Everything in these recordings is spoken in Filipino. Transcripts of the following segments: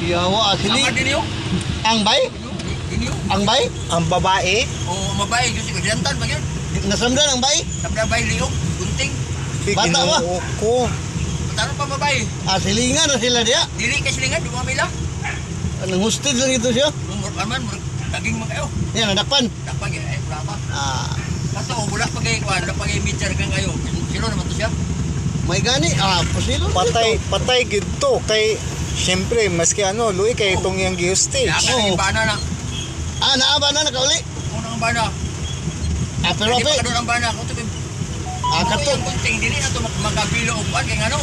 Yawa, actually. Sama din yun. Ang bay? Ang bay? Ang babae? Oo, mabay. Kasi ko jantan ba yun? Nasamdan ang bay? Nabay liog, gunting. Bata ba? Ko. Mataro pa mabay. Silingan na sila diya. Dili ka silingan, di mo mila. Anong hosted lang ito siya? Murman, daging mo kayo. Yan, nadakpan. Dakpag eh, wala pa. Ah, Kaso, wala pa kayo, wala pa kayo meter kang kayo. Sino naman to siya? may gani. Pusilo. Patay gito kay syempre maski ano, luwi kay itong yung geostage. Kaya ka yung bana na. Naaba na nakauli. Unang bana. Pero Hindi ape. pa ka doon ang bana. Kung ito, Kato. yung gunting, dili na ito magkabilo o kuwan. Kaya ano?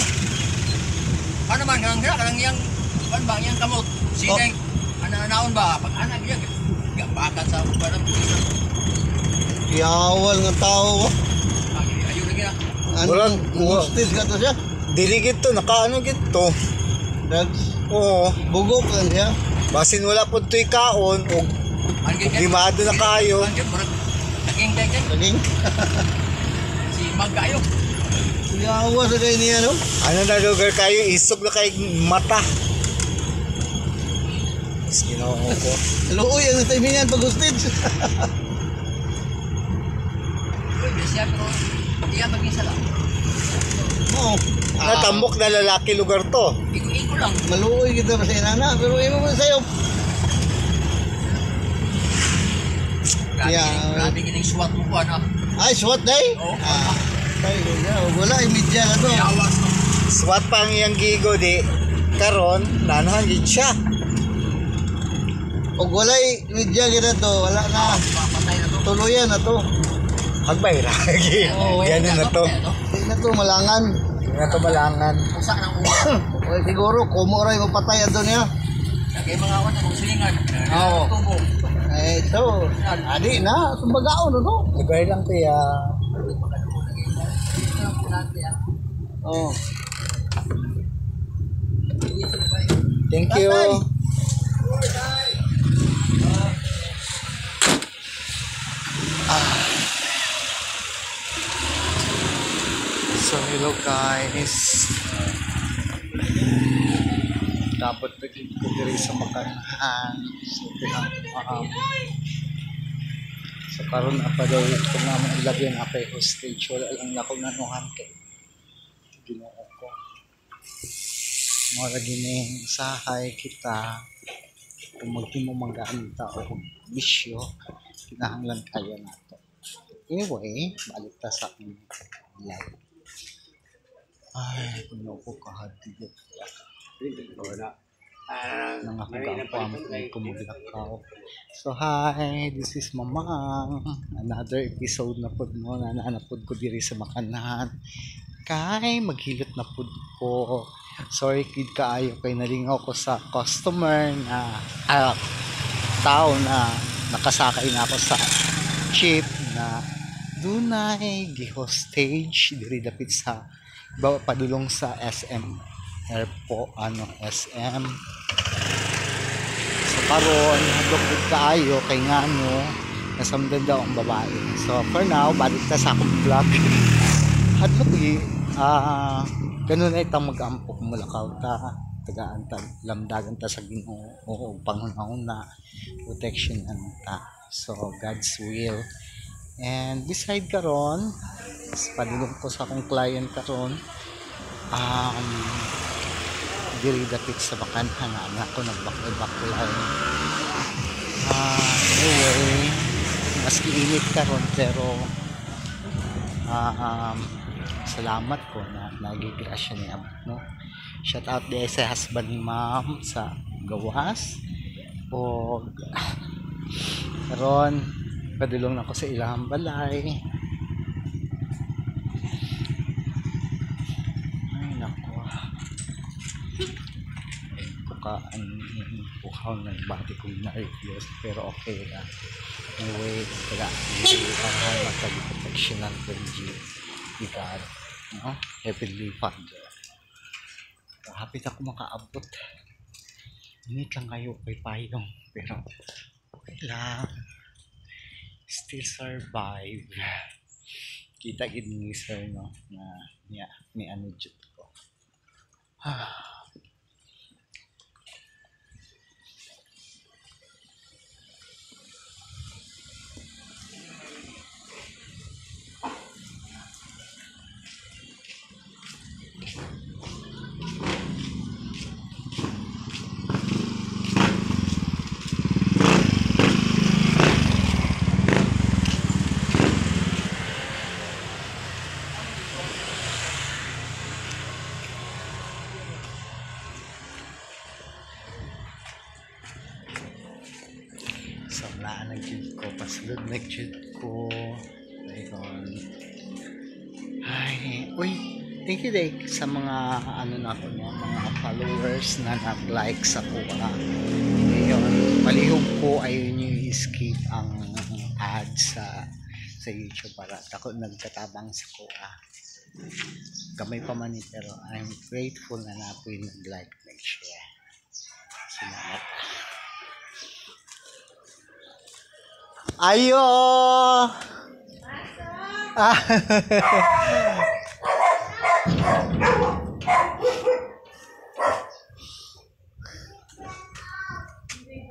Ano man, kanang yang, kuwan ba, yang kamot. Sineng, naon ba? Pag anak yan, gabakan sa parang pulisan. Yawal ng tao. Ayun lagi na. Walang- Hosted ka to siya. Dili gito nakaano gito. Drugs. Oo. Bugok lang siya. Basin wala pud toy kaon o gimado na kayo. Naging kaya Laging. si Magayo. Yawa sa kayo niya, no? Ano na lugar kayo isog na kay mata. Ginoo ko. Luoy ang timingan pag hosted. Siya pero hindi ka mag-isa lang. Oo. Natambok na lalaki lugar to. Iko lang. Maluoy kita pa sa inana. Pero imo mo sa'yo. Grabe gining SWAT mo ko ano. Ay, SWAT day? Oo. Wala, imidya na to. Yawas to. Swat pang iyang gigo di karon nanahan gid siya. Og walay imidya kita to, wala na. Patay na to. Tuluyan na to. Hagbay ra gi. Oo, Ganun na to. Hindi na to malangan. Nga to balangan. Usa nang ulo. O siguro kumo ray mapatay ato niya. Kaya mga awan ng silingan. Oo. Tubo. So, adi na, sumbagaon na to. Lugar lang to ya. Oh. Thank you. So hello guys. Dapat bigyan ko diri sa makanan. So so karon apa daw kung naman ilagyan apa yung hostage wala lang na akong nanuhan kay Ginoo ko. Mora gining usahay kita kung magtimo manggaan tao bisyo kinahanglan kaya nato. Anyway, balik ta sa aking live. Ay, kuno ko kahadlok. Nang ako gapam kumugilakaw. So hi, this is Mamang. Another episode na pod mo na naanapod ko diri sa makanan. Kay maghilot na pod ko. Sorry kid kaayo kay nalingaw ko sa customer na tao na nakasakay na ako sa jeep na dunay gi-hostage diri dapit sa padulong sa SM Airport SM. So karon hadlok gid kaayo kay ngano nasamdan daw ang babae. So for now balik ta sa akong vlog. Hadlok ganun ay tang mag-ampok mulakaw ta tagaan ta lamdagan ta sa Ginoo o panghunahon na protection ta. So God's will. And beside karon padulong ko sa akong client karon diri dapit sa bakanhan na ako nagbakul-bakulan. Anyway, maski init karon pero salamat ko na nagigrasya niya, no? Shout out din sa husband ni ma'am sa gawas o karon padulong ako sa ilang balay. Ay nako, bukaan bukaw ng body ko na reviews pero okay na. Anyway, taga protection ng God, no? Heavenly Father. Happy ako makaabot. Init lang kayo kay payong pero okay lang. Still survive. Kita gid ni sir no na niya ni ano jud ko. Sulod nag-jud ko. Ayun. Ay, uy, thank you Dave sa mga ano na ko no, mga followers na nag-like sa ko. Ayun, palihog ko ayun yung skip ang ads sa YouTube para ako nagkatabang sa ko. Kamay pa man pero I'm grateful na napo yung nag-like, nag-share. Salamat. Ayo!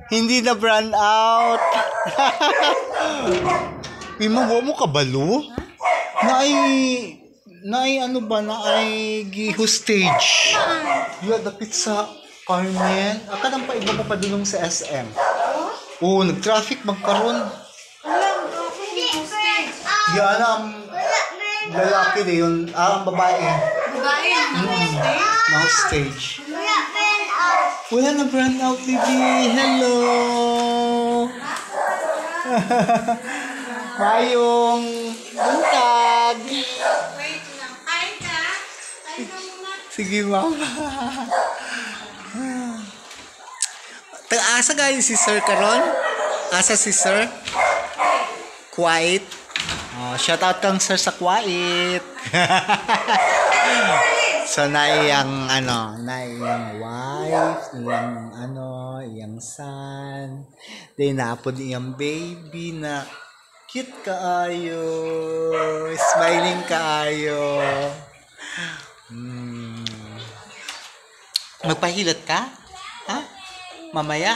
Hindi na brand out. Imawa mo kabalo? Naay ano ba na ay gi-hostage. Yung dapit sa Carmen. Akadang pa iba mo padulong sa SM. Oo, nag-traffic magkaroon. Yan ang lalaki na yun. Ang babae. Babae, Na-hostage. Wala na brand out, baby. Hello! Mayong buntag. Wait lang. Kain ka? Kain ka muna. Sige, mama. Asa gayon si Sir karon? Asa si Sir? Quiet. Oh, shout out kang Sir sa Quiet. So naiyang naiyang wife, iyang son. Then naapod iyang baby na cute kaayo, smiling kaayo. Magpahilot ka? Ha? Mamaya?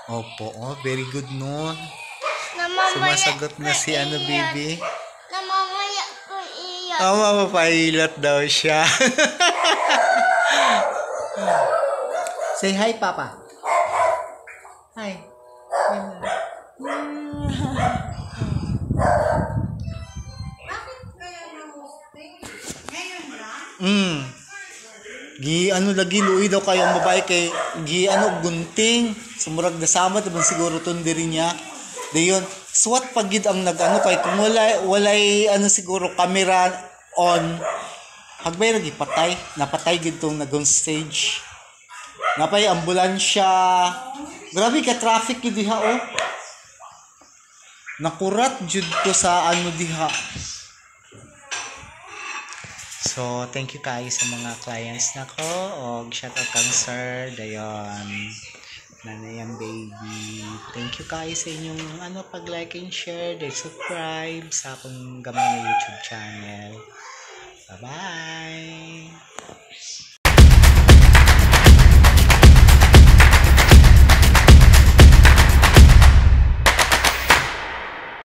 Opo, very good nun. Sumasagot na si baby. Namamaya ko iyan. Mapapahilot daw siya. Say hi, Papa. Hi. Bakit kaya na-hosting? Ngayon lang? Lagi luoy daw kayo ang babae kay gunting. Sumurag na sama taban siguro tundiri niya. Dayon, swat pagid ang kay kung walay siguro camera on. Hagbay lagi patay, napatay gid tong nag-on stage. Napay ambulansya. Grabe ka traffic gid diha oh. Nakurat jud ko sa diha. So, thank you kayo sa mga clients na ko. Og shout out kang Sir dayon. Nanayang baby. Thank you kayo sa inyong pag-like and share, subscribe sa akong gamay na YouTube channel. Bye-bye!